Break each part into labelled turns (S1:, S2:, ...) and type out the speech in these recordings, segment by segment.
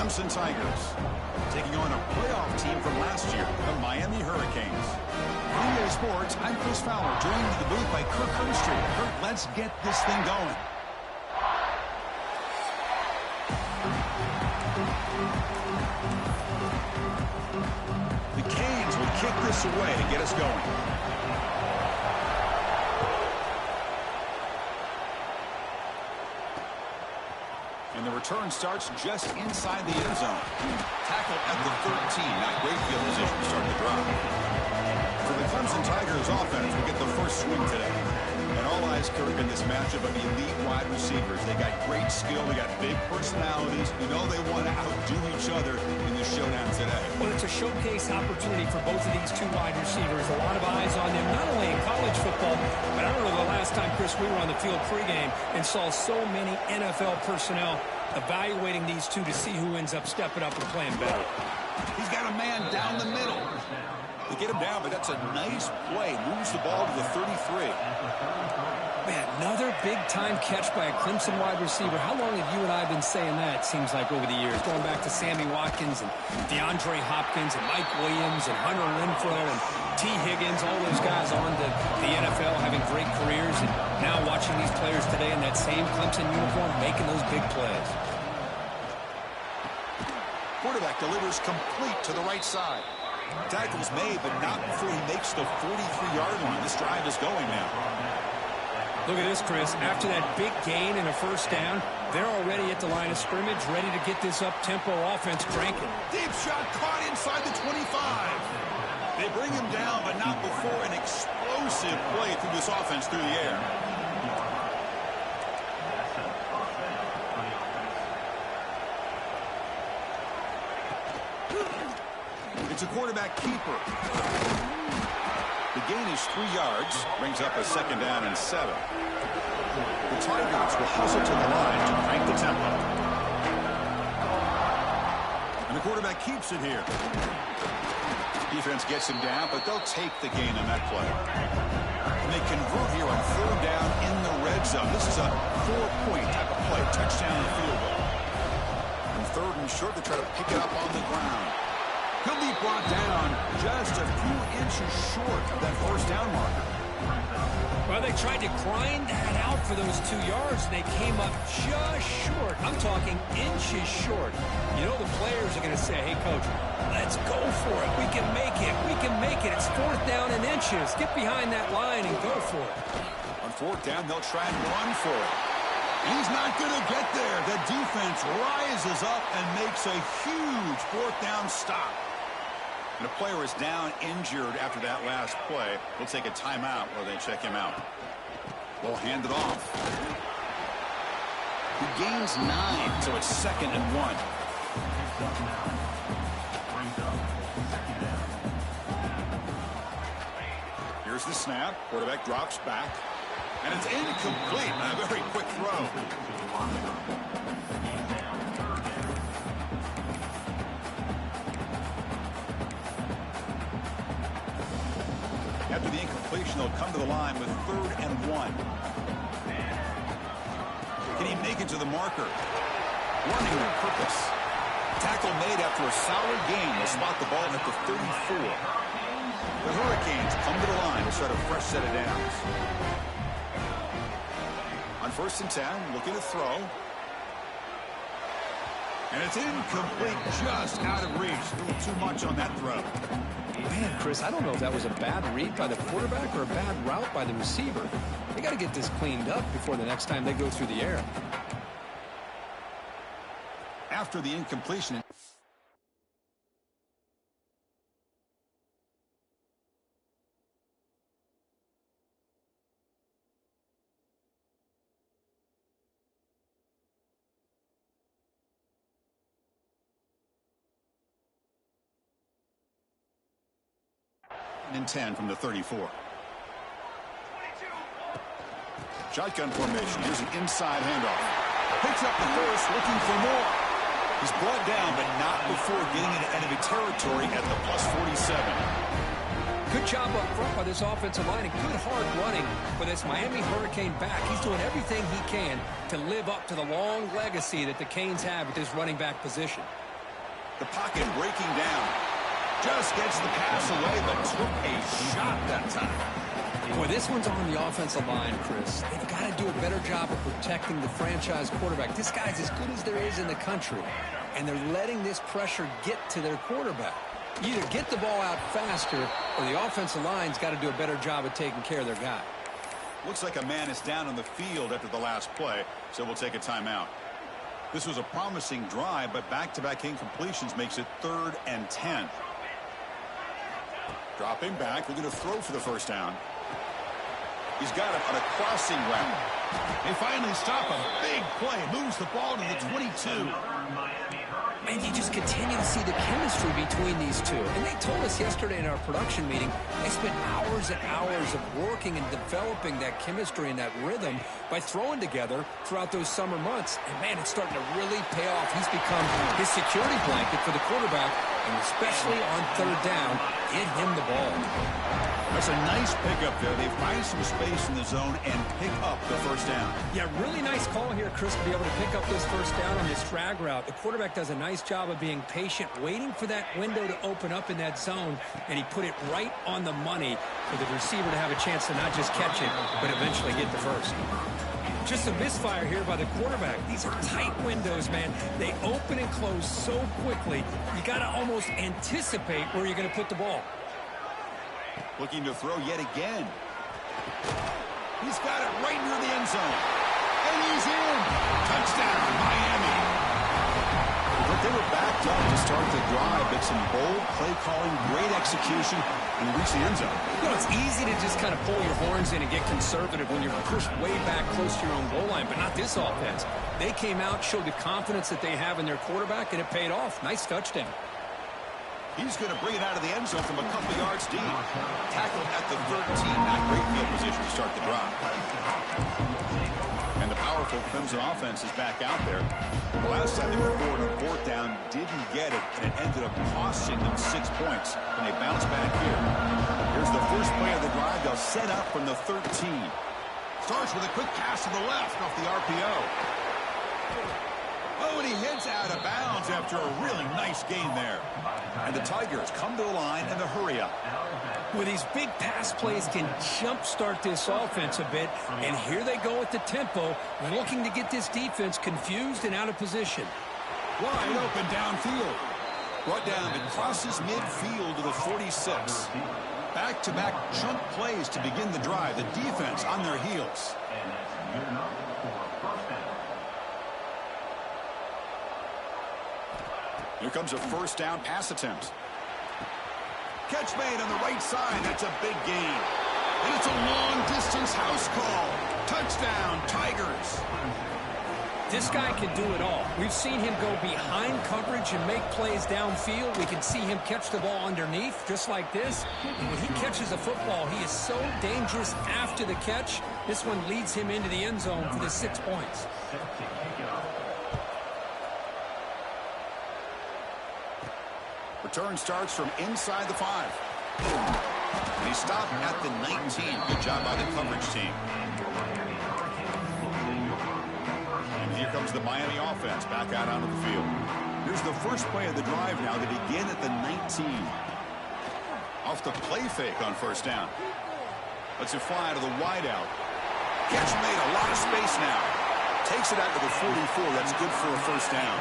S1: Clemson Tigers taking on a playoff team from last year, the Miami Hurricanes. EA Sports, I'm Chris Fowler, joined in the booth by Kirk Herbstreit. Kirk, let's get this thing going. The Canes will kick this away to get us going. And the return starts just inside the end zone. Tackle at the 13. Not great field position to start the drive. For the Clemson Tigers offense, we get the first swing today. And all eyes, Kirk, in this matchup of elite wide receivers. They got great skill. They got big personalities. You know they want to outdo each other in the showdown today.
S2: Well, it's a showcase opportunity for both of these two wide receivers. A lot of eyes on them, not only in college football, but I don't know the last time, Chris, we were on the field pregame and saw so many NFL personnel evaluating these two to see who ends up stepping up and playing better.
S1: He's got a man down the middle. They get him down, but that's a nice play. Moves the ball to the 33.
S2: Man, another big-time catch by a Clemson wide receiver. How long have you and I been saying that, it seems like, over the years? Going back to Sammy Watkins and DeAndre Hopkins and Mike Williams and Hunter Renfrow and T. Higgins, all those guys on to the NFL having great careers, and now watching these players today in that same Clemson uniform making those big plays.
S1: Quarterback delivers complete to the right side. Tackle's made, but not before he makes the 43-yard line. This drive is going now.
S2: Look at this, Chris. After that big gain and a first down, they're already at the line of scrimmage, ready to get this up-tempo offense cranking. Deep shot caught inside the 25. They bring him down, but not before an explosive play through this offense through the air. It's a quarterback keeper. The gain is 3 yards, brings up a second down and 7. The Tigers will hustle to the line to crank the tempo. And the quarterback keeps it here. Defense gets him down, but they'll take the gain on that play. And they convert here on 3rd down in the red zone. This is a 4-point type of play, touchdown and field goal. And 3rd and short, they try to pick it up on the ground. He'll be brought down just a few inches short of that first down marker. Well, they tried to grind that out for those 2 yards. They came up just short. I'm talking inches short. You know the players are going to say, hey, Coach, let's go for it. We can make it. We can make it. It's 4th down in inches. Get behind that line and go for it. On 4th down, they'll try and run for it. He's not going to get there. The defense rises up and makes a huge 4th down stop. And a player is down injured after that last play. We'll take a timeout while they check him out. They'll hand it off. He gains 9, so it's 2nd and 1. Here's the snap. Quarterback drops back. And it's incomplete. A very quick throw. After the incompletion, they'll come to the line with 3rd and 1. Can he make it to the marker? Running with purpose. Tackle made after a solid gain. They'll spot the ball at the 34. The Hurricanes come to the line to start a fresh set of downs. On 1st and 10, looking to throw. And it's incomplete, just out of reach. A little too much on that throw. Man, Chris, I don't know if that was a bad read by the quarterback or a bad route by the receiver. They got to get this cleaned up before the next time they go through the air.
S1: After the incompletion. And 10 from the 34. Shotgun formation. Here's an inside handoff. Picks up the first, looking for more. He's brought down, but not before getting into enemy territory at the +47.
S2: Good job up front by this offensive line and good hard running for this Miami Hurricane back. He's doing everything he can to live up to the long legacy that the Canes have at this running back position.
S1: The pocket breaking down. Just gets the pass away, but took a shot that time.
S3: Boy, this one's on the offensive line, Chris. They've got to do a better job of protecting the franchise quarterback. This guy's as good as there is in the country, and they're letting this pressure get to their quarterback. Either get the ball out faster, or the offensive line's got to do a better job of taking care of their guy.
S1: Looks like a man is down on the field after the last play, so we'll take a timeout. This was a promising drive, but back-to-back incompletions makes it 3rd and 10. Dropping back, looking to throw for the first down. He's got him on a crossing route. They finally stop a big play. Moves the ball to the 22.
S3: And you just continue to see the chemistry between these two. And they told us yesterday in our production meeting, they spent hours and hours of working and developing that chemistry and that rhythm by throwing together throughout those summer months. And, man, it's starting to really pay off. He's become his security blanket for the quarterback, and especially on 3rd down, get him the ball.
S1: That's a nice pickup there. They find some space in the zone and pick up the first down.
S3: Yeah, really nice call here, Chris, to be able to pick up this first down on this drag route. The quarterback does a nice job of being patient, waiting for that window to open up in that zone, and he put it right on the money for the receiver to have a chance to not just catch it, but eventually get the first. Just a misfire here by the quarterback. These are tight windows, man. They open and close so quickly, you got to almost anticipate where you're going to put the ball.
S1: Looking to throw yet again. He's got it right near the end zone. And he's in. Touchdown, Miami. But they were backed up to start the drive, but some bold play calling, great execution, and reach the end zone.
S3: You know, it's easy to just kind of pull your horns in and get conservative when you're pushed way back close to your own goal line, but not this offense. They came out, showed the confidence that they have in their quarterback, and it paid off. Nice touchdown.
S1: He's going to bring it out of the end zone from a couple yards deep. Tackled at the 13. Not great field position to start the drive. And the powerful Clemson offense is back out there. The last time they were forward on 4th down, didn't get it, and it ended up costing them 6 points. And they bounce back here. Here's the first play of the drive. They'll set up from the 13. Starts with a quick pass to the left off the RPO. Oh, and he heads out of bounds after a really nice gain there. And the Tigers come to the line in the hurry-up.
S3: Well, these big pass plays can jumpstart this offense a bit, and here they go at the tempo, looking to get this defense confused and out of position.
S1: Wide open downfield. Brought down and crosses midfield to the 46. Back-to-back chunk plays to begin the drive. The defense on their heels. Here comes a first down pass attempt. Catch made on the right side. That's a big gain. And it's a long-distance house call. Touchdown, Tigers.
S3: This guy can do it all. We've seen him go behind coverage and make plays downfield. We can see him catch the ball underneath, just like this. And when he catches a football, he is so dangerous after the catch. This one leads him into the end zone for the 6 points.
S1: Return starts from inside the 5. And he stopped at the 19. Good job by the coverage team. And here comes the Miami offense back out onto the field. Here's the first play of the drive now. They begin at the 19. Off the play fake on first down. Lets it fly to the wideout. Catch made, a lot of space now. Takes it out to the 44. That's good for a first down.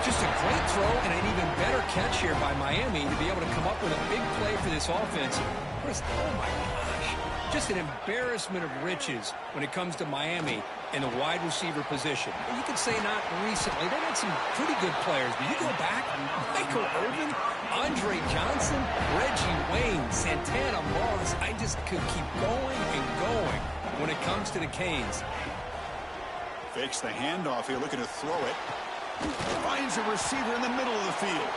S3: Just a great throw and an even better catch here by Miami to be able to come up with a big play for this offense. Oh, my gosh. Just an embarrassment of riches when it comes to Miami in the wide receiver position. And you could say not recently. They've had some pretty good players, but you go back, Michael Irvin, Andre Johnson, Reggie Wayne, Santana Moss. I just could keep going and going when it comes to the Canes.
S1: Fakes the handoff here, looking to throw it. Finds a receiver in the middle of the field.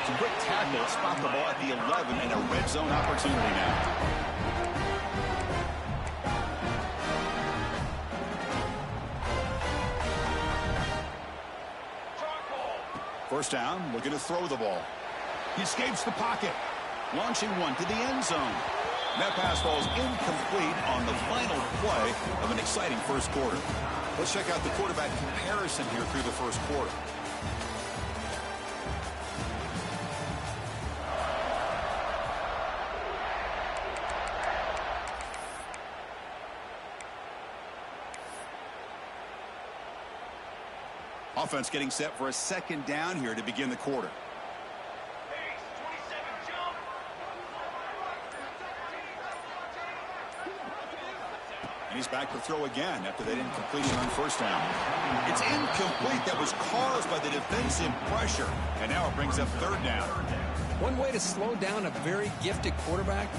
S1: It's a quick tackle, spot the ball at the 11, and a red zone opportunity now. First down, looking to throw the ball. He escapes the pocket. Launching one to the end zone. That pass falls incomplete on the final play of an exciting first quarter. Let's check out the quarterback comparison here through the first quarter.
S2: Offense getting set for a second down here to begin the quarter. And he's back to throw again after they didn't complete it on first down. It's incomplete. That was caused by the defensive pressure. And now it brings up third down.
S3: One way to slow down a very gifted quarterback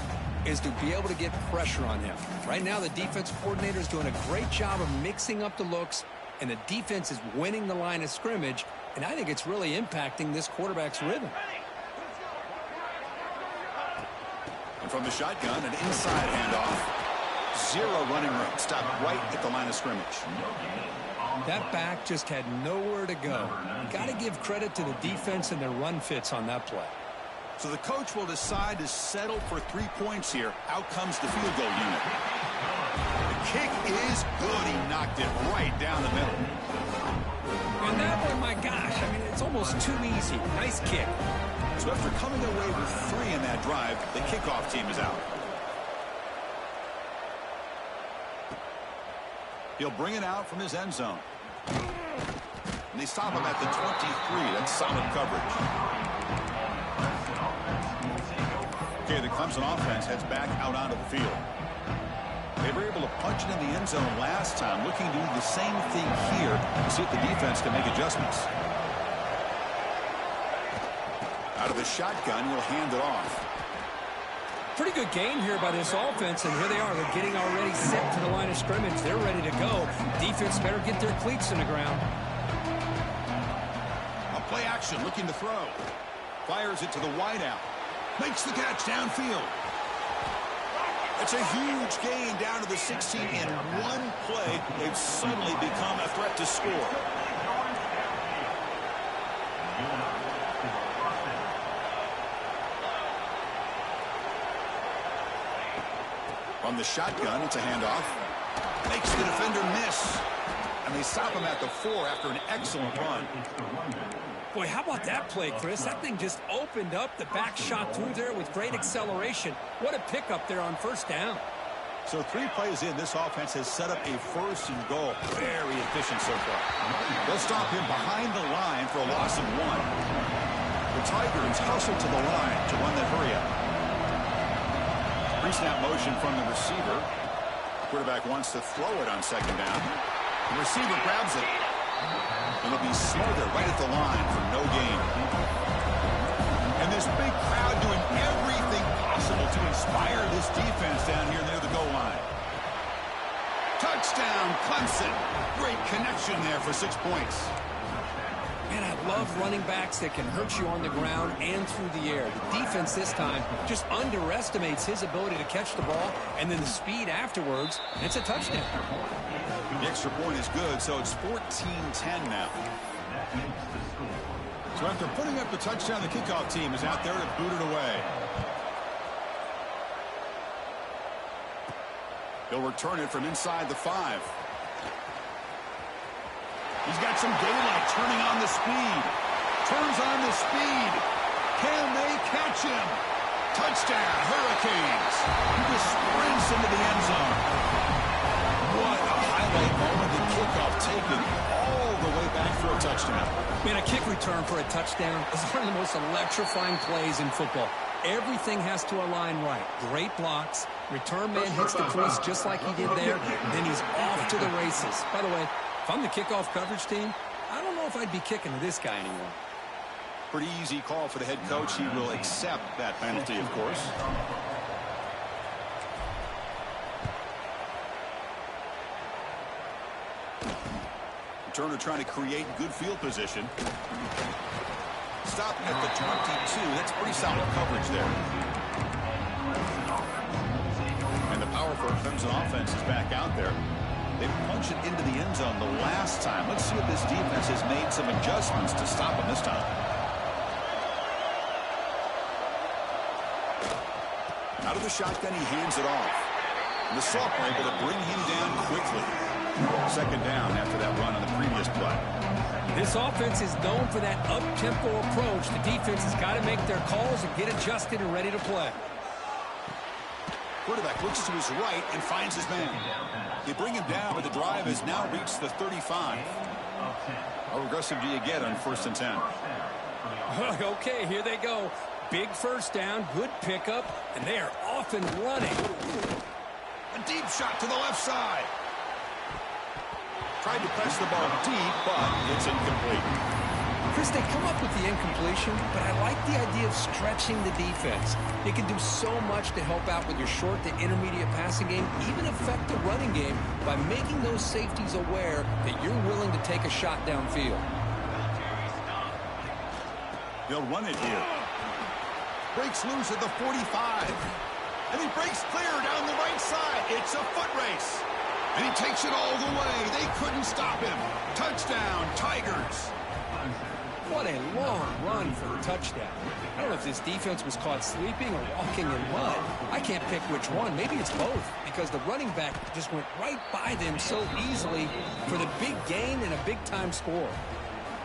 S3: is to be able to get pressure on him. Right now, the defense coordinator is doing a great job of mixing up the looks, and the defense is winning the line of scrimmage, and I think it's really impacting this quarterback's rhythm.
S2: And from the shotgun, an inside handoff. Zero running room. Stopped right at the line of scrimmage.
S3: That back just had nowhere to go. Got to give credit to the defense and their run fits on that play.
S2: So the coach will decide to settle for 3 points here. Out comes the field goal unit. The kick is good. He knocked it right down the middle.
S3: And that one, my gosh, I mean, it's almost too easy. Nice kick.
S2: So after coming away with 3 in that drive, the kickoff team is out. He'll bring it out from his end zone. And they stop him at the 23. That's solid coverage. Okay, the Clemson offense heads back out onto the field. They were able to punch it in the end zone last time, looking to do the same thing here to see if the defense can make adjustments. Out of the shotgun, he'll hand it off.
S3: Pretty good game here by this offense, and here they are. They're getting already set to the line of scrimmage. They're ready to go. Defense better get their cleats in the ground.
S2: A play action, looking to throw. Fires it to the wideout. Makes the catch downfield. It's a huge gain down to the 16. In one play, they've suddenly become a threat to score. From the shotgun, it's a handoff. Makes the defender miss. And they stop him at the 4 after an excellent run.
S3: Boy, how about that play, Chris? That thing just opened up. The back shot through there with great acceleration. What a pickup there on first down.
S2: So 3 plays in, this offense has set up a 1st and goal. Very efficient so far. They'll stop him behind the line for a loss of 1. The Tigers hustle to the line to run that hurry up. Pre-snap motion from the receiver. Quarterback wants to throw it on second down. The receiver grabs it. And it'll be smothered right at the line for no gain. And this big crowd doing everything possible to inspire this defense down here near the goal line. Touchdown, Clemson. Great connection there for 6 points.
S3: Man, I love running backs that can hurt you on the ground and through the air. The defense this time just underestimates his ability to catch the ball, and then the speed afterwards, it's a touchdown.
S2: The extra point is good, so it's 14-10 now. So after putting up the touchdown, the kickoff team is out there to boot it away. He'll return it from inside the 5. He's got some daylight, turning on the speed. Turns on the speed. Can they catch him? Touchdown, Hurricanes. He just sprints into the end zone. What a highlight moment. The kickoff taken all the way back for a touchdown.
S3: Man, a kick return for a touchdown is one of the most electrifying plays in football. Everything has to align right. Great blocks. Return man hits the crease just like he did there. Then he's off to the races. By the way, if I'm the kickoff coverage team, I don't know if I'd be kicking to this guy anymore.
S2: Pretty easy call for the head coach. He will accept that penalty, of course. Turner trying to create good field position. Stop at the 22. That's pretty solid coverage there. And the powerful Clemson offense is back out there. They punched it into the end zone the last time. Let's see if this defense has made some adjustments to stop him this time. Out of the shotgun, he hands it off. And the sophomore able to bring him down quickly. Second down after that run on the previous play.
S3: This offense is known for that up-tempo approach. The defense has got to make their calls and get adjusted and ready to play.
S2: Quarterback looks to his right and finds his man. They bring him down, but the drive has now reached the 35.
S1: How aggressive do you get on 1st and 10?
S3: Okay, here they go. Big first down, good pickup, and they are off and running.
S1: A deep shot to the left side. Tried to press the ball deep, but it's incomplete.
S3: Chris, they come up with the incompletion, but I like the idea of stretching the defense. It can do so much to help out with your short to intermediate passing game, even affect the running game by making those safeties aware that you're willing to take a shot downfield.
S1: They'll run it here. Breaks loose at the 45. And he breaks clear down the right side. It's a foot race. And he takes it all the way. They couldn't stop him. Touchdown, Tigers.
S3: What a long run for a touchdown. I don't know if this defense was caught sleeping or walking in mud. I can't pick which one. Maybe it's both, because the running back just went right by them so easily for the big gain and a big-time score.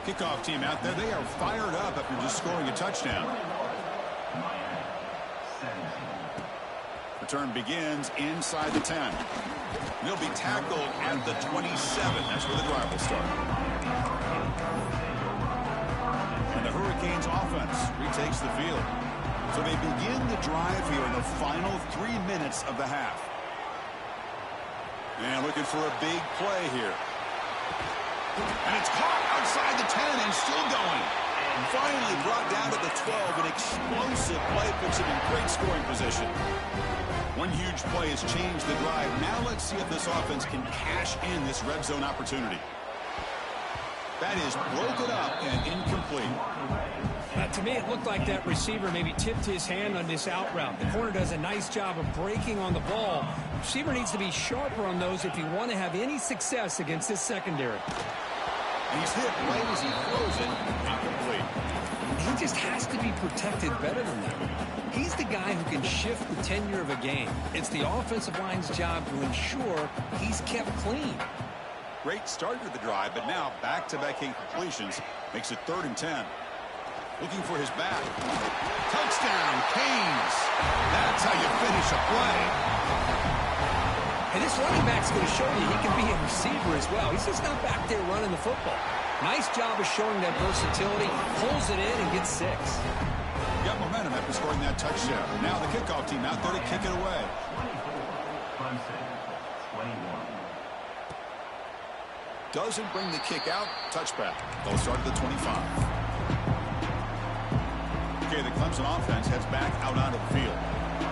S1: Kickoff team out there. They are fired up after just scoring a touchdown. Return begins inside the 10. He'll be tackled at the 27. That's where the drive will start. And the Hurricanes offense retakes the field. So they begin the drive here in the final 3 minutes of the half. And looking for a big play here. And it's caught outside the 10 and still going. And finally brought down to the 12. An explosive play puts him in great scoring position. One huge play has changed the drive. Now let's see if this offense can cash in this red zone opportunity. That is broken up and incomplete.
S3: To me, it looked like that receiver maybe tipped his hand on this out route. The corner does a nice job of breaking on the ball. The receiver needs to be sharper on those if you want to have any success against this secondary.
S1: He's hit right as he throws it. Incomplete.
S3: He just has to be protected better than that. He's the guy who can shift the tenure of a game. It's the offensive line's job to ensure he's kept clean.
S1: Great start to the drive, but now back-to-back incompletions makes it 3rd and 10. Looking for his back. Touchdown, Canes. That's how you finish a play.
S3: And this running back's going to show you he can be a receiver as well. He's just not back there running the football. Nice job of showing that versatility. Pulls it in and gets 6.
S1: Got momentum after scoring that touchdown. Now the kickoff team out there to kick it away. Doesn't bring the kick out. Touchback. They'll start at the 25. Okay, the Clemson offense heads back out onto the field.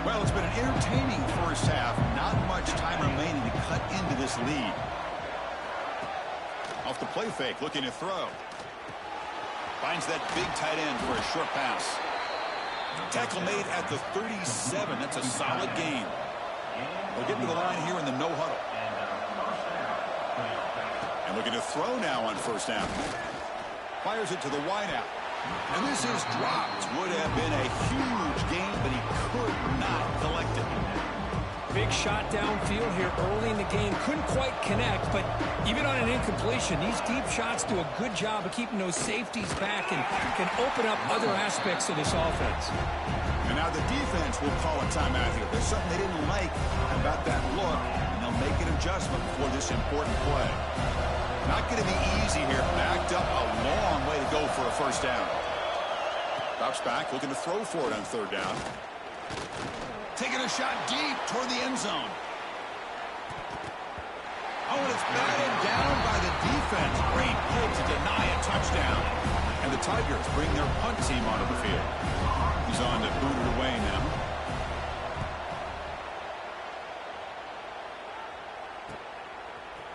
S1: Well, it's been an entertaining first half. Not much time remaining to cut into this lead. Off the play fake, looking to throw. Finds that big tight end for a short pass. Tackle made at the 37. That's a solid gain. They'll get to the line here in the no huddle. And looking to throw now on 1st down. Fires it to the wideout. And this is dropped. Would have been a huge gain, but he could not collect it.
S3: Big shot downfield here early in the game. Couldn't quite connect, but even on an incompletion, these deep shots do a good job of keeping those safeties back and can open up other aspects of this offense.
S1: And now the defense will call a timeout here. There's something they didn't like about that look, and they'll make an adjustment for this important play. Not going to be easy here. Backed up a long way to go for a 1st down. Drops back, looking to throw for it on 3rd down. Taking a shot deep toward the end zone. Oh, and it's batted down by the defense. Great play to deny a touchdown. And the Tigers bring their punt team onto the field. He's on to boot it away now.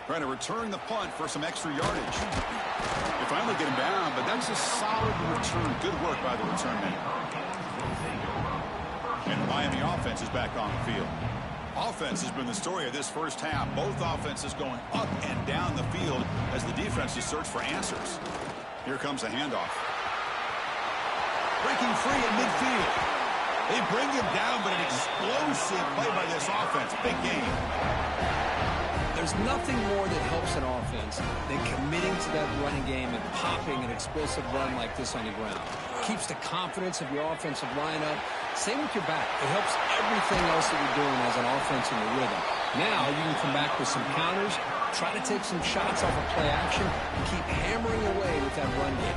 S1: Trying to return the punt for some extra yardage. They finally get him down, but that's a solid return. Good work by the return man. And the Miami offense is back on the field. Offense has been the story of this first half. Both offenses going up and down the field as the defenses search for answers. Here comes the handoff. Breaking free in midfield. They bring him down, but an explosive play by this offense. Big game.
S3: There's nothing more that helps an offense than committing to that running game and popping an explosive run like this on the ground. Keeps the confidence of your offensive lineup. Same with your back. It helps everything else that you're doing as an offense in the rhythm. Now you can come back with some counters Try to take some shots off of play action and keep hammering away with that run game.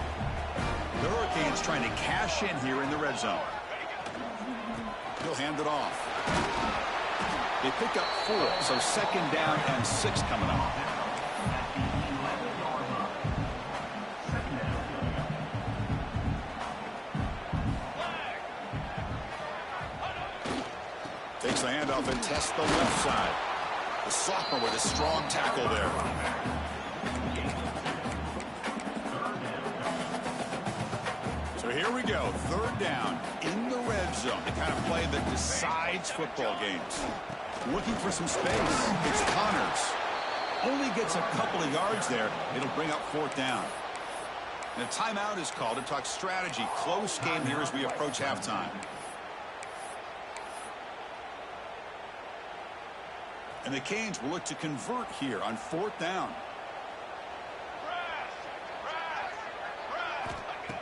S2: The Hurricanes trying to cash in here in the red zone. He'll hand it off. They pick up 4, so 2nd down and 6 coming up. Takes the handoff and tests the left side. The sophomore with a strong tackle there. So here we go, 3rd down in the red zone. The kind of play that decides football games. Looking for some space. It's Connors. Only gets a couple of yards there. It'll bring up 4th down. And a timeout is called to talk strategy. Close game here as we approach halftime. And the Canes will look to convert here on 4th down.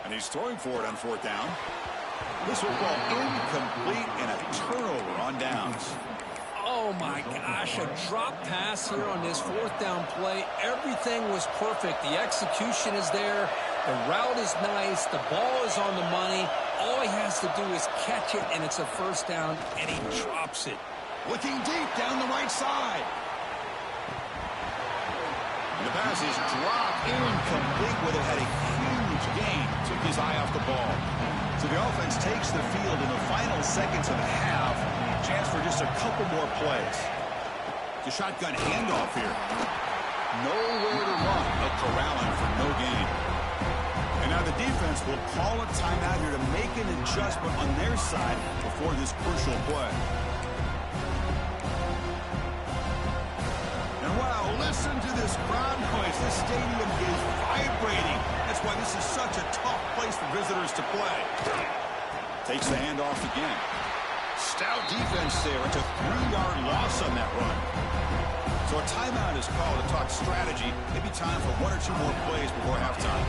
S2: And he's throwing for it on 4th down. This will ball incomplete and a turnover on downs.
S3: Oh, my gosh, a drop pass here on this 4th down play. Everything was perfect. The execution is there. The route is nice. The ball is on the money. All he has to do is catch it, and it's a 1st down, and he drops it.
S2: Looking deep down the right side. And the pass is dropped incomplete. Would have had a huge gain. Took his eye off the ball. So the offense takes the field in the final seconds of the half. Chance for just a couple more plays. The shotgun handoff here. Nowhere to run. A corralling for no gain. And now the defense will call a timeout here to make an adjustment on their side before this crucial play. Wow, listen to this crowd noise. This stadium is vibrating. That's why this is such a tough place for visitors to play. Takes the handoff again. Stout defense there. It's a 3-yard loss on that run. So a timeout is called to talk strategy. Maybe time for 1 or 2 more plays before halftime.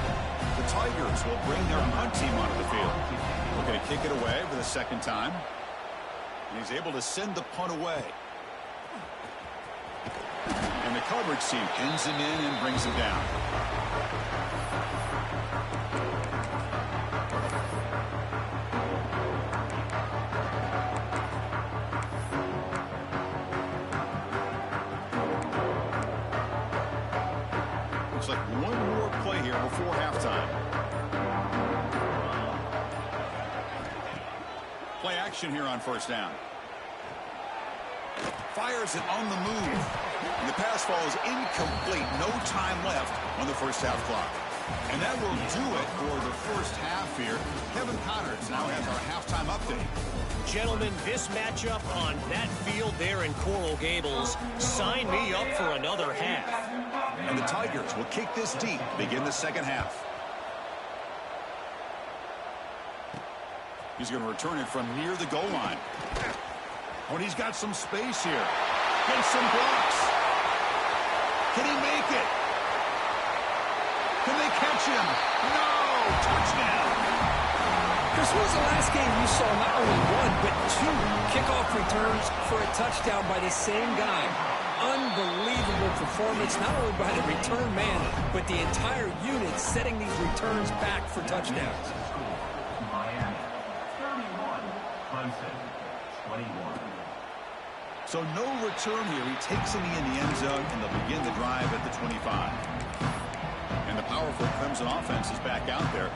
S2: The Tigers will bring their punt team onto the field. We're going to kick it away for the 2nd time. And he's able to send the punt away. And the coverage team pins him in and brings him down. Looks like one more play here before halftime. Play action here on 1st down. Fires it on the move. And the pass falls incomplete. No time left on the 1st half clock. And that will do it for the 1st half here. Kevin Connors now has our halftime update.
S4: Gentlemen, this matchup on that field there in Coral Gables, sign me up for another half.
S2: And the Tigers will kick this deep to begin the 2nd half. He's going to return it from near the goal line. Oh, and he's got some space here. Gets some blocks. Can he make it? Can they catch him? No! Touchdown!
S3: Chris, when was the last game you saw not only 1, but 2 kickoff returns for a touchdown by the same guy? Unbelievable performance, not only by the return man, but the entire unit setting these returns back for touchdowns.
S5: Miami, 31, Clemson, 21.
S2: So no return here. He takes it in the end zone, and they'll begin the drive at the 25. And the powerful Clemson offense is back out there.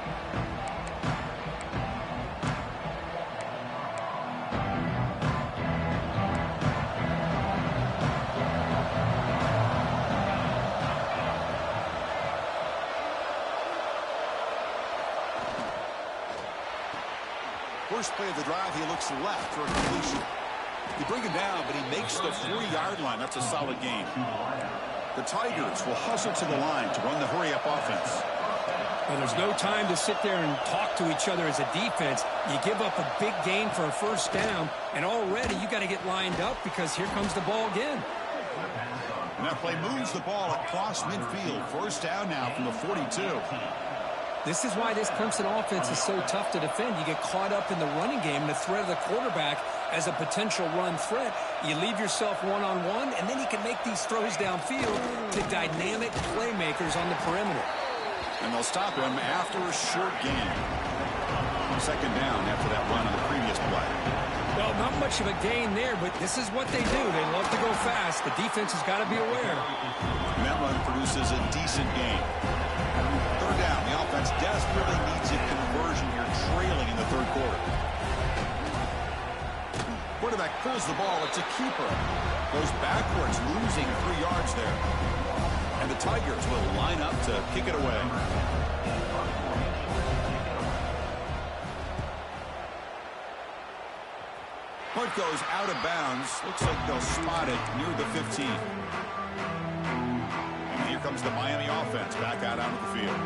S2: First play of the drive, he looks left for a completion. You bring him down, but he makes the 3-yard line. That's a solid gain. The Tigers will hustle to the line to run the hurry-up offense.
S3: Well, there's no time to sit there and talk to each other as a defense. You give up a big gain for a 1st down, and already you got to get lined up because here comes the ball again.
S2: And that play moves the ball across midfield. 1st down now from the 42.
S3: This is why this Clemson offense is so tough to defend. You get caught up in the running game and the threat of the quarterback, as a potential run threat. You leave yourself one-on-one, and then you can make these throws downfield to dynamic playmakers on the perimeter.
S2: And they'll stop him after a short gain. Second down after that run on the previous play.
S3: Well, not much of a gain there, but this is what they do. They love to go fast. The defense has got to be aware.
S2: And that run produces a decent gain. Third down, the offense desperately needs a conversion here, trailing in the third quarter. Quarterback pulls the ball. It's a keeper. Goes backwards, losing 3 yards there. And the Tigers will line up to kick it away. Punt goes out of bounds. Looks like they'll spot it near the 15. And here comes the Miami offense back out onto the field.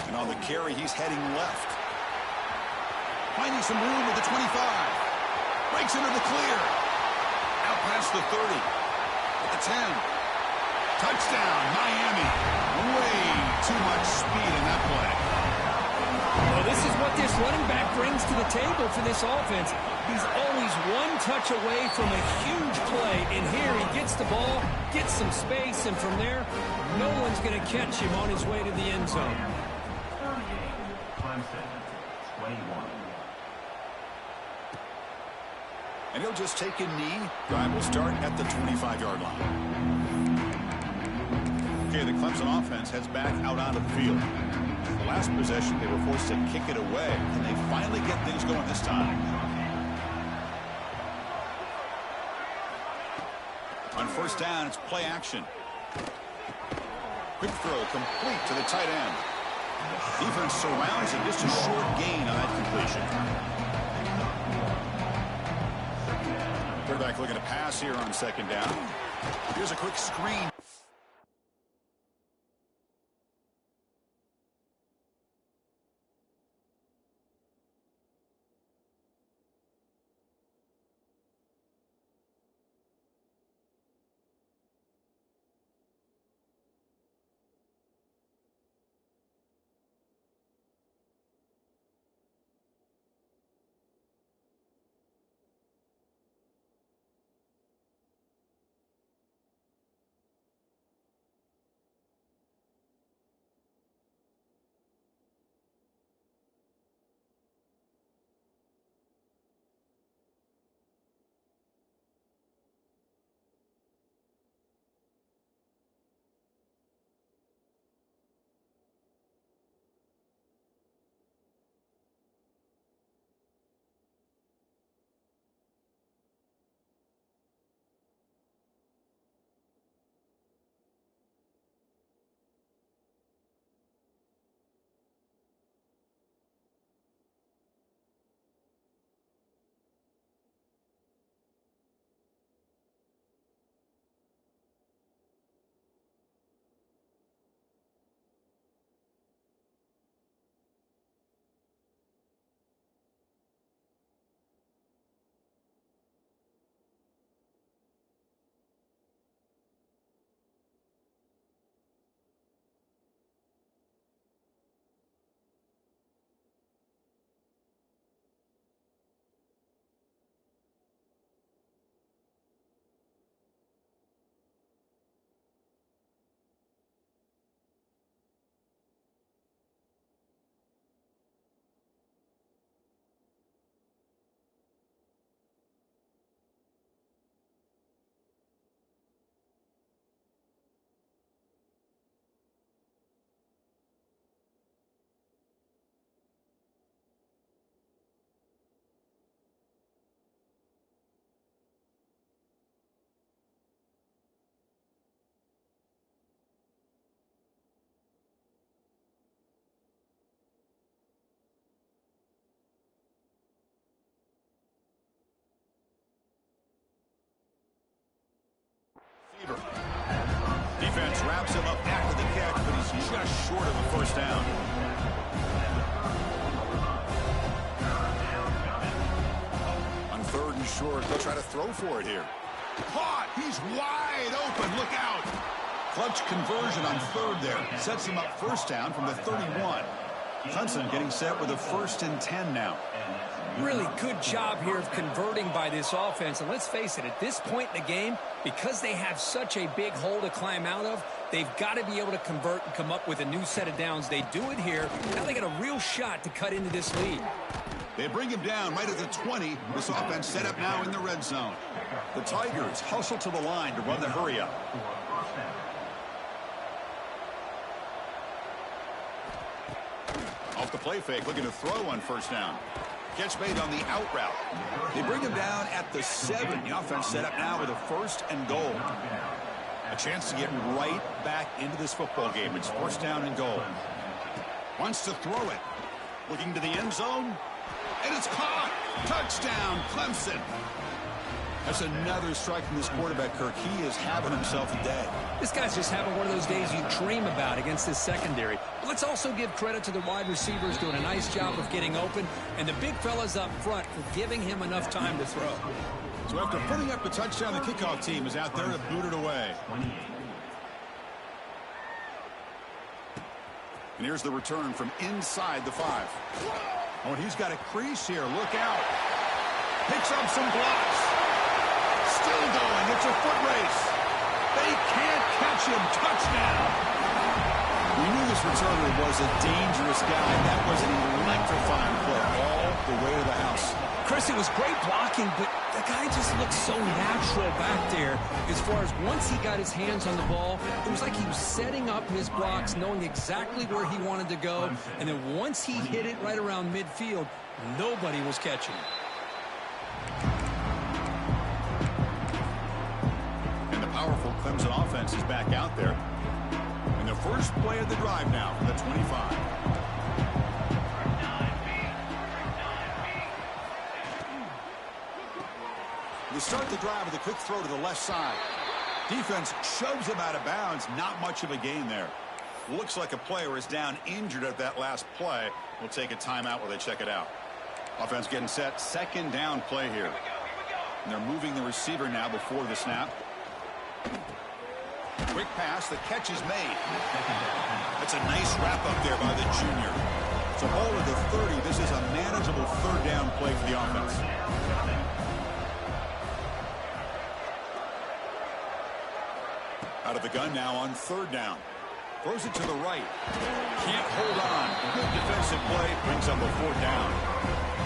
S2: And on the carry, he's heading left. Finding some room at the 25. Breaks into the clear. Out past the 30. At the 10. Touchdown, Miami. Way too much speed in that play.
S3: Well, this is what this running back brings to the table for this offense. He's always one touch away from a huge play. And here he gets the ball, gets some space, and from there, no one's going to catch him on his way to the end zone.
S5: 38, Clemson, 21.
S2: And he'll just take a knee. Drive will start at the 25-yard line. Okay, the Clemson offense heads back out onto the field. The last possession, they were forced to kick it away, and they finally get things going this time. On first down, it's play action. Quick throw, complete to the tight end. Defense surrounds him, just a short gain on that completion. Quarterback looking to pass here on second down. Here's a quick screen. Defense wraps him up after the catch, but he's just short of a first down. On third and short, they'll try to throw for it here. Caught! He's wide open. Look out! Clutch conversion on third there. Sets him up first down from the 31. Clemson getting set with a 1st and 10 now.
S3: Really good job here of converting by this offense. And let's face it, at this point in the game, because they have such a big hole to climb out of, they've got to be able to convert and come up with a new set of downs. They do it here. Now they got a real shot to cut into this lead.
S2: They bring him down right at the 20. This offense set up now in the red zone. The Tigers hustle to the line to run the hurry up. Off the play fake, looking to throw on 1st down. Catch made on the out route. They bring him down at the 7. The offense set up now with a 1st and goal. A chance to get right back into this football game. It's 1st down and goal. Wants to throw it. Looking to the end zone. And it's caught. Touchdown, Clemson. That's another strike from this quarterback, Kirk. He is having himself a day.
S3: This guy's just having one of those days you dream about against this secondary. But let's also give credit to the wide receivers doing a nice job of getting open, and the big fellas up front for giving him enough time to throw.
S2: So after putting up the touchdown, the kickoff team is out there to boot it away. And here's the return from inside the 5. Oh, and he's got a crease here. Look out. Picks up some blocks. Still going. It's a foot race. They can't catch him. Touchdown. We knew this returner was a dangerous guy. That was an electrifying play all the way to the house.
S3: Chris, it was great blocking, but the guy just looked so natural back there. As far as once he got his hands on the ball, it was like he was setting up his blocks, knowing exactly where he wanted to go. And then once he hit it right around midfield, nobody was catching it.
S2: And the powerful Clemson offense is back out there. And the first play of the drive now from the 25. They start the drive with a quick throw to the left side. Defense shoves him out of bounds. Not much of a gain there. Looks like a player is down injured at that last play. We'll take a timeout while they check it out. Offense getting set. 2nd down play here. And they're moving the receiver now before the snap. Quick pass. The catch is made. That's a nice wrap up there by the junior. So ball at the 30. This is a manageable 3rd down play for the offense. Out of the gun now on 3rd down. Throws it to the right. Can't hold on. Good defensive play. Brings up a 4th down.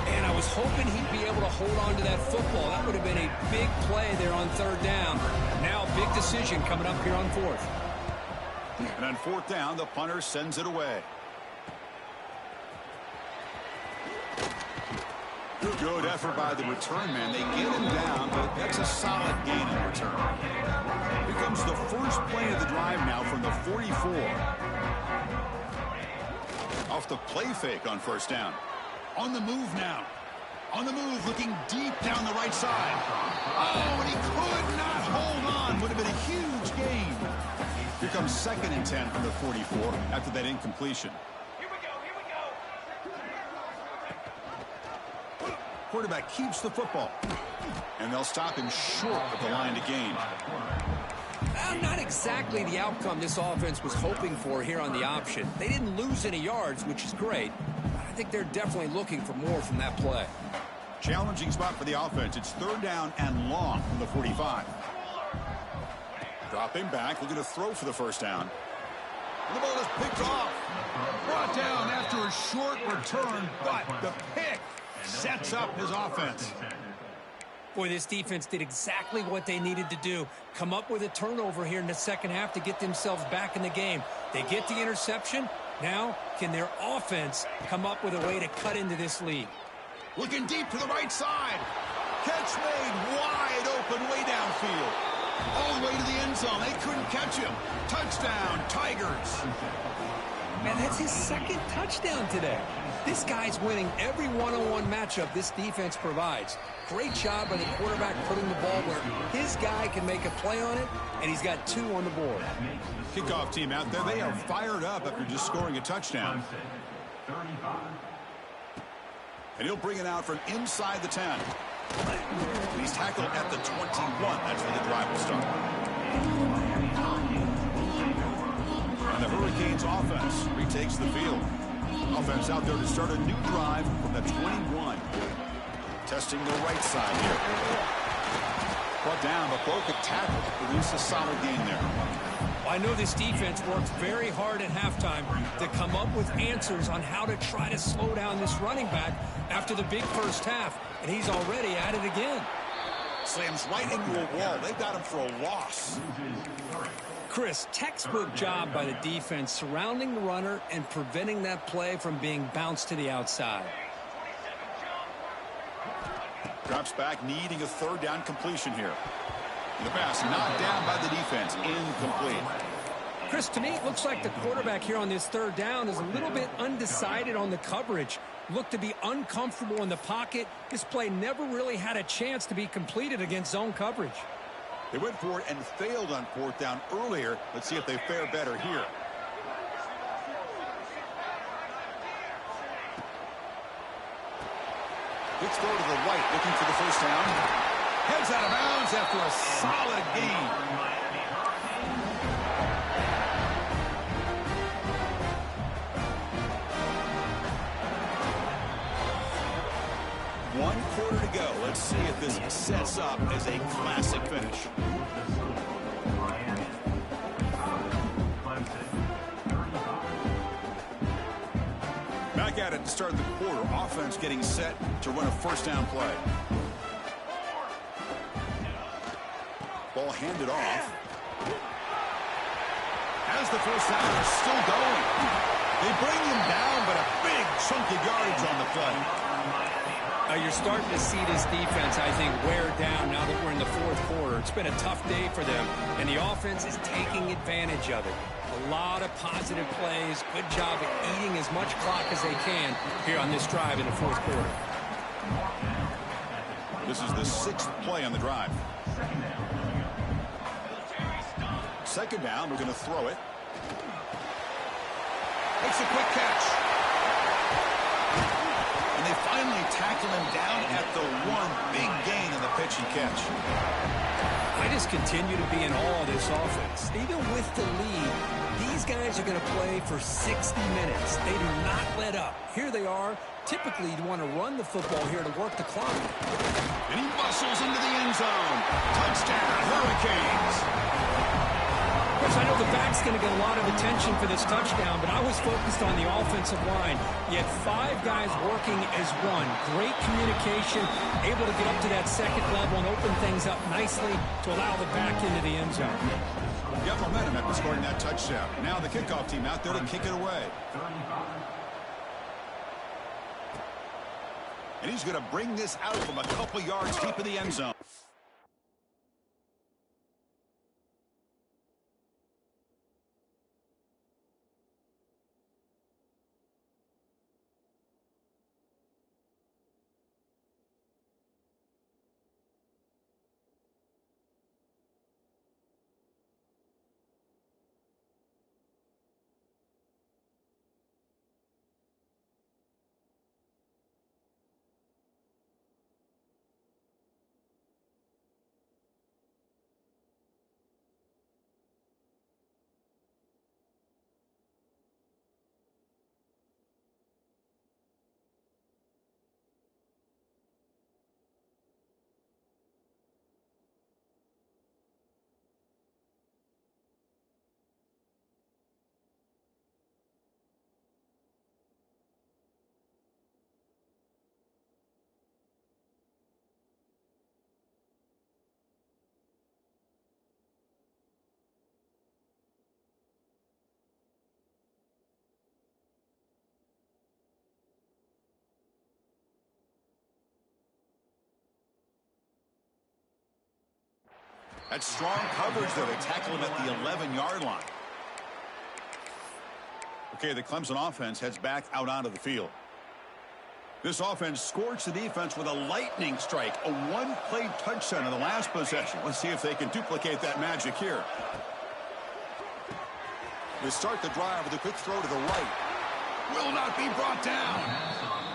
S3: And I was hoping he'd be able to hold on to that football. That would have been a big play there on 3rd down. Now a big decision coming up here on 4th.
S2: And on 4th down, the punter sends it away. Good effort by the return man. They get him down, but that's a solid gain in return. Here comes the first play of the drive now from the 44. Off the play fake on 1st down. On the move now. On the move, looking deep down the right side. Oh, and he could not hold on. Would have been a huge gain. Here comes 2nd and 10 from the 44 after that incompletion. Quarterback keeps the football. And they'll stop him short of the line to gain.
S3: Not exactly the outcome this offense was hoping for here on the option. They didn't lose any yards, which is great. I think they're definitely looking for more from that play.
S2: Challenging spot for the offense. It's 3rd down and long from the 45. Dropping back, looking to throw for the 1st down. And the ball is picked off. Brought down after a short return, but the pick sets up his offense.
S3: Boy, this defense did exactly what they needed to do. Come up with a turnover here in the 2nd half to get themselves back in the game. They get the interception. Now, can their offense come up with a way to cut into this lead?
S2: Looking deep to the right side. Catch made wide open way downfield. All the way to the end zone. They couldn't catch him. Touchdown, Tigers.
S3: Man, that's his 2nd touchdown today. This guy's winning every one-on-one matchup this defense provides. Great job by the quarterback putting the ball where his guy can make a play on it, and he's got 2 on the board.
S2: Kickoff team out there. They are fired up after just scoring a touchdown. And he'll bring it out from inside the 10. He's tackled at the 21. That's where the drive will start. And the Hurricanes offense retakes the field. Offense out there to start a new drive from the 21. Testing the right side here. Brought down, but broke a tackle. Produced a solid gain there.
S3: I know this defense worked very hard at halftime to come up with answers on how to try to slow down this running back after the big first half, and he's already at it again.
S2: Slams right into a wall. They've got him for a loss.
S3: Chris, textbook job by the defense surrounding the runner and preventing that play from being bounced to the outside.
S2: Drops back, needing a third down completion here. The pass knocked down by the defense. Incomplete.
S3: Chris, to me, it looks like the quarterback here on this third down is a little bit undecided on the coverage. Looked to be uncomfortable in the pocket. This play never really had a chance to be completed against zone coverage.
S2: They went for it and failed on fourth down earlier. Let's see if they fare better here. Big throw to the right, looking for the first down. Heads out of bounds after a solid gain. One quarter to go. Let's see if this sets up as a classic finish. Back at it to start the quarter. Offense getting set to run a first down play. Ball handed off. As the first down is still going. They bring him down, but a big chunk of yardage on the play.
S3: You're starting to see this defense, I think, wear down now that we're in the fourth quarter. It's been a tough day for them, and the offense is taking advantage of it. A lot of positive plays. Good job at eating as much clock as they can here on this drive in the fourth quarter.
S2: This is the sixth play on the drive. Second down, we're going to throw it. Makes a quick catch. And they finally tackle him down at the one. Big gain on the pitch and catch.
S3: I just continue to be in awe of this offense. Even with the lead, these guys are going to play for 60 minutes. They do not let up. Here they are. Typically, you'd want to run the football here to work the clock.
S2: And he bustles into the end zone. Touchdown, Hurricanes.
S3: Chris, I know the back's going to get a lot of attention for this touchdown, but I was focused on the offensive line. You had five guys working as one. Great communication, able to get up to that second level and open things up nicely to allow the back into the end zone.
S2: Got momentum after scoring that touchdown. Now the kickoff team out there to kick it away. And he's going to bring this out from a couple yards deep in the end zone. That's strong coverage there. They tackle him at the 11-yard line. Okay, the Clemson offense heads back out onto the field. This offense scorched the defense with a lightning strike, a one-play touchdown in the last possession. Let's see if they can duplicate that magic here. They start the drive with a quick throw to the right. Will not be brought down.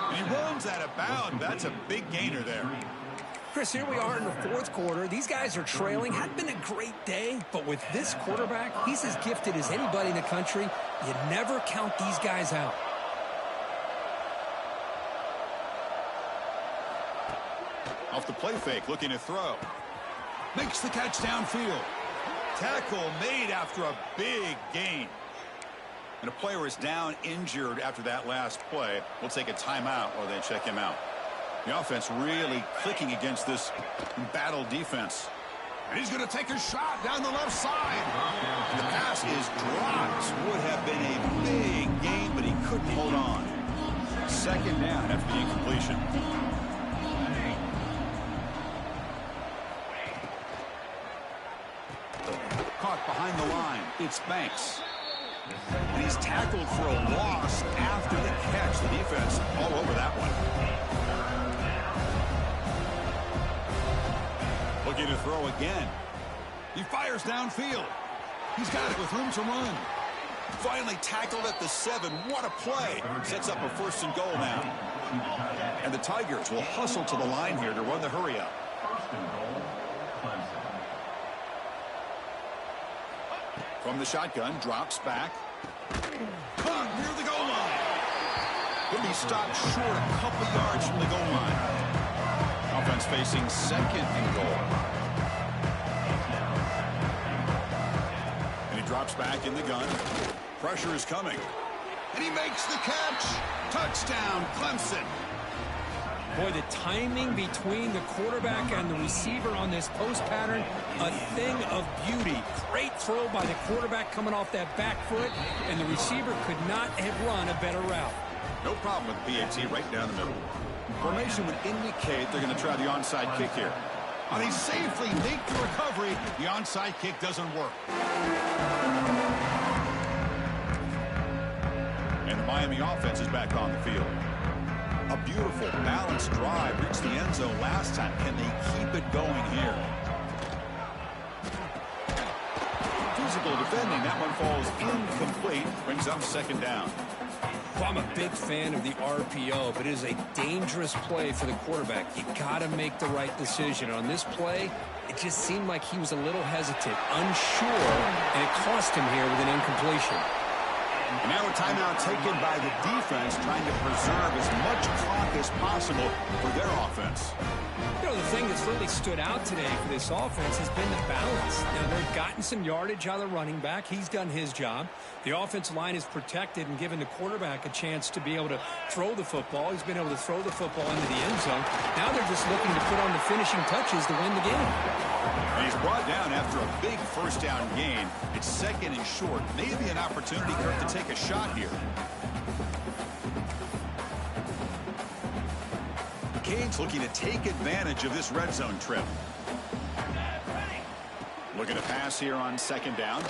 S2: And he runs out of bounds. That's a big gainer there.
S3: Chris, here we are in the fourth quarter. These guys are trailing. Had been a great day, but with this quarterback, he's as gifted as anybody in the country. You never count these guys out.
S1: Off the play fake, looking to throw. Makes the catch downfield. Tackle made after a big gain. And a player is down injured after that last play. We'll take a timeout while they check him out. The offense really clicking against this battle defense. And he's going to take a shot down the left side. The pass is dropped. Would have been a big gain, but he couldn't hold on. Second down after the incompletion. Caught behind the line. It's Banks. And he's tackled for a loss after the catch. The defense all over that one. Looking to throw again. He fires downfield. He's got it with room to run. Finally tackled at the 7. What a play. Sets up a 1st and goal now. And the Tigers will hustle to the line here to run the hurry up.
S5: 1st and goal, Clemson.
S1: From the shotgun, drops back. Caught near the goal line. He'll be stopped short a couple yards from the goal line. Offense facing 2nd and goal. And he drops back in the gun. Pressure is coming. And he makes the catch. Touchdown, Clemson.
S3: Boy, the timing between the quarterback and the receiver on this post pattern, a thing of beauty. Great throw by the quarterback coming off that back foot, and the receiver could not have run a better route.
S1: No problem with PAT right down the middle. Formation would indicate they're going to try the onside kick here. And they safely make the recovery. The onside kick doesn't work. And the Miami offense is back on the field. A beautiful, balanced drive. Reached the end zone last time. Can they keep it going here? Physical defending. That one falls incomplete. Brings up 2nd down.
S3: Well, I'm a big fan of the RPO, but it is a dangerous play for the quarterback. You got to make the right decision. On this play, it just seemed like he was a little hesitant, unsure, and it cost him here with an incompletion.
S1: And now a timeout taken by the defense, trying to preserve as much clock as possible for their offense.
S3: You know, the thing that's really stood out today for this offense has been the balance. Now, they've gotten some yardage out of the running back. He's done his job. The offensive line is protected and given the quarterback a chance to be able to throw the football. He's been able to throw the football into the end zone. Now they're just looking to put on the finishing touches to win the game.
S1: And he's brought down after a big 1st down gain. It's 2nd and short. Maybe an opportunity, Kirk, to take a shot here. The Canes looking to take advantage of this red zone trip. Looking to pass here on 2nd down.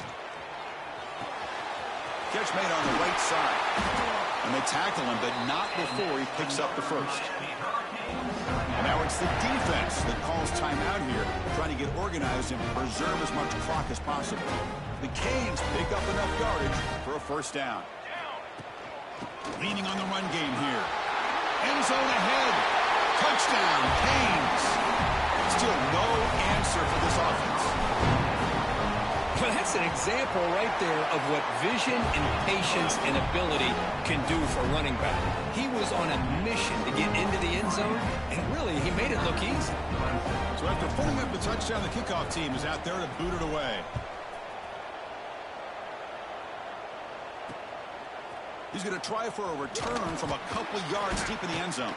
S1: Catch made on the right side. And they tackle him, but not before he picks up the 1st. And now it's the defense that calls timeout here, trying to get organized and preserve as much clock as possible. The Canes pick up enough yardage for a 1st down. Leaning on the run game here. End zone ahead. Touchdown, Canes. Still no answer for this offense.
S3: Well, that's an example right there of what vision and patience and ability can do for a running back. He was on a mission to get into the end zone, and really, he made it look easy.
S1: So after putting up the touchdown, the kickoff team is out there to boot it away. He's going to try for a return from a couple yards deep in the end zone.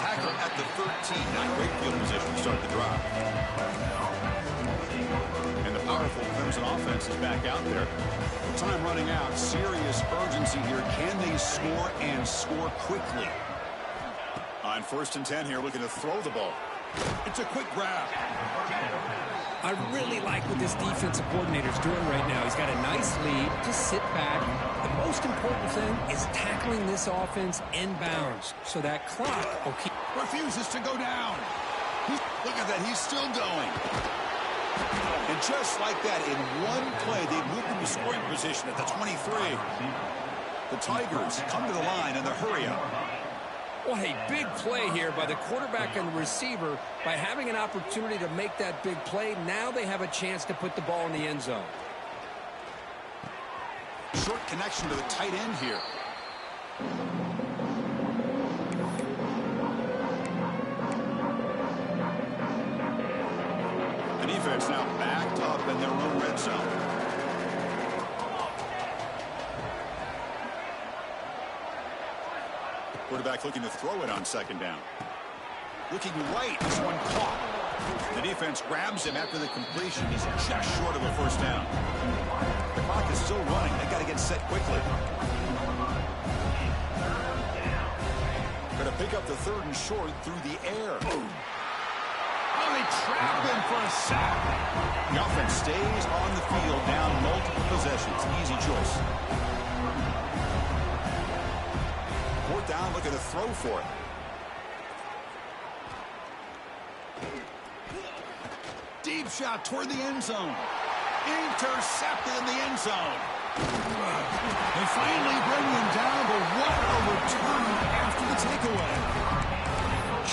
S1: Tackle at the 13. Now great field position to start the drive. And the powerful Clemson offense is back out there. Time running out. Serious urgency here. Can they score and score quickly? On 1st and 10 here, looking to throw the ball. It's a quick grab.
S3: I really like what this defensive coordinator is doing right now. He's got a nice lead. Just sit back. The most important thing is tackling this offense inbounds so that clock will keep.
S1: Refuses to go down. Look at that. He's still going. And just like that, in one play, they moved into scoring position at the 23. The Tigers come to the line in the hurry up.
S3: What a big play here by the quarterback and the receiver. By having an opportunity to make that big play, now they have a chance to put the ball in the end zone.
S1: Short connection to the tight end here. in their own red zone. Quarterback looking to throw it on second down. Looking right, this one caught. The defense grabs him after the completion. He's just short of a first down. The clock is still running. They got to get set quickly. Going to pick up the third and short through the air. Oh, they trap him for a sack. The offense stays on the field, down multiple possessions. Easy choice. Fourth down, looking to throw for it. Deep shot toward the end zone. Intercepted in the end zone. They finally bring him down, but what a return after the takeaway.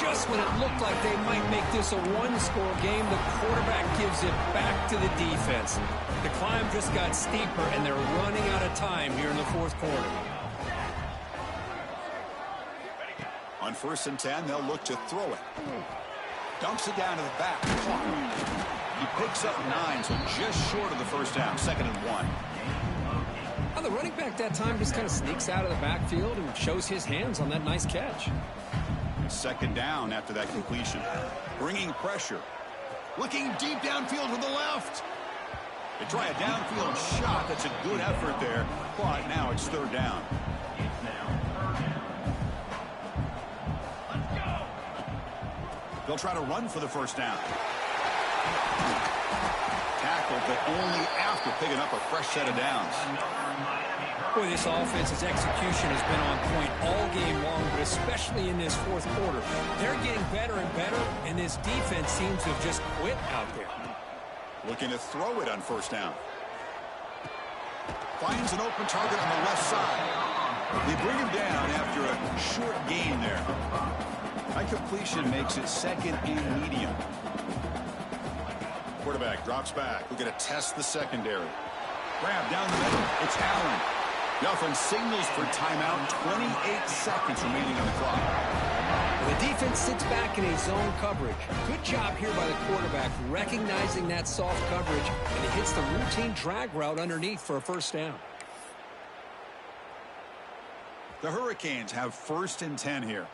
S3: Just when it looked like they might make this a one-score game, the quarterback gives it back to the defense. The climb just got steeper, and they're running out of time here in the fourth quarter.
S1: On 1st and 10, they'll look to throw it. Dunks it down to the back. He picks up 9, so just short of the first down. 2nd and 1.
S3: Now the running back that time just kind of sneaks out of the backfield and shows his hands on that nice catch.
S1: 2nd down after that completion. Bringing pressure. Looking deep downfield to the left. They try a downfield shot. That's a good effort there, but now it's 3rd down. They'll try to run for the first down. Tackled, but only after picking up a fresh set of downs.
S3: Boy, this offense's execution has been on point all game long, but especially in this fourth quarter. They're getting better and better, and this defense seems to have just quit out there.
S1: Looking to throw it on 1st down. Finds an open target on the left side. They bring him down after a short gain there. That completion makes it 2nd and medium. Quarterback drops back. We're going to test the secondary. Grab down the middle. It's Allen. The offense signals for timeout. 28 seconds remaining on the clock.
S3: The defense sits back in a zone coverage. Good job here by the quarterback recognizing that soft coverage, and he hits the routine drag route underneath for a first down.
S1: The Hurricanes have 1st and 10 here.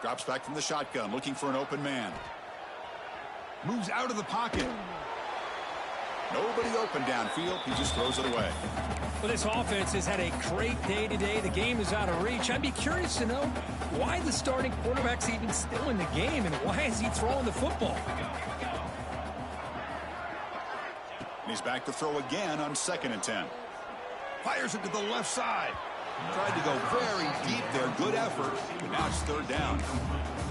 S1: Drops back from the shotgun, looking for an open man. Moves out of the pocket. Nobody open downfield. He just throws it away.
S3: Well, this offense has had a great day today. The game is out of reach. I'd be curious to know why the starting quarterback's even still in the game, and why is he throwing the football?
S1: And he's back to throw again on 2nd and 10. Fires it to the left side. Tried to go very deep there. Good effort. But now it's 3rd down.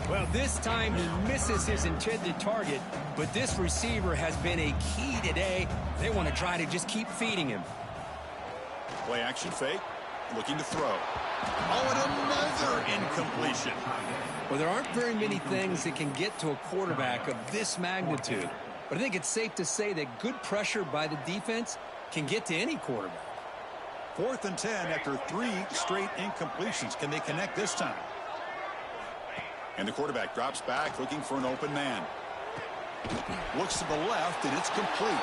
S3: Well, this time he misses his intended target, but this receiver has been a key today. They want to try to just keep feeding him.
S1: Play action fake. Looking to throw. Oh, and another incompletion.
S3: Well, there aren't very many things that can get to a quarterback of this magnitude. But I think it's safe to say that good pressure by the defense can get to any quarterback.
S1: 4th and 10 after 3 straight incompletions. Can they connect this time? And the quarterback drops back looking for an open man. Looks to the left, and it's complete.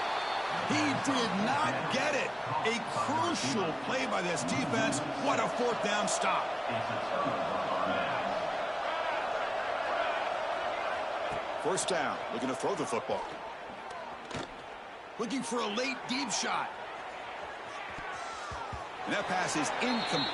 S1: He did not get it. A crucial play by this defense. What a 4th down stop. First down, looking to throw the football. Looking for a late deep shot. And that pass is incomplete.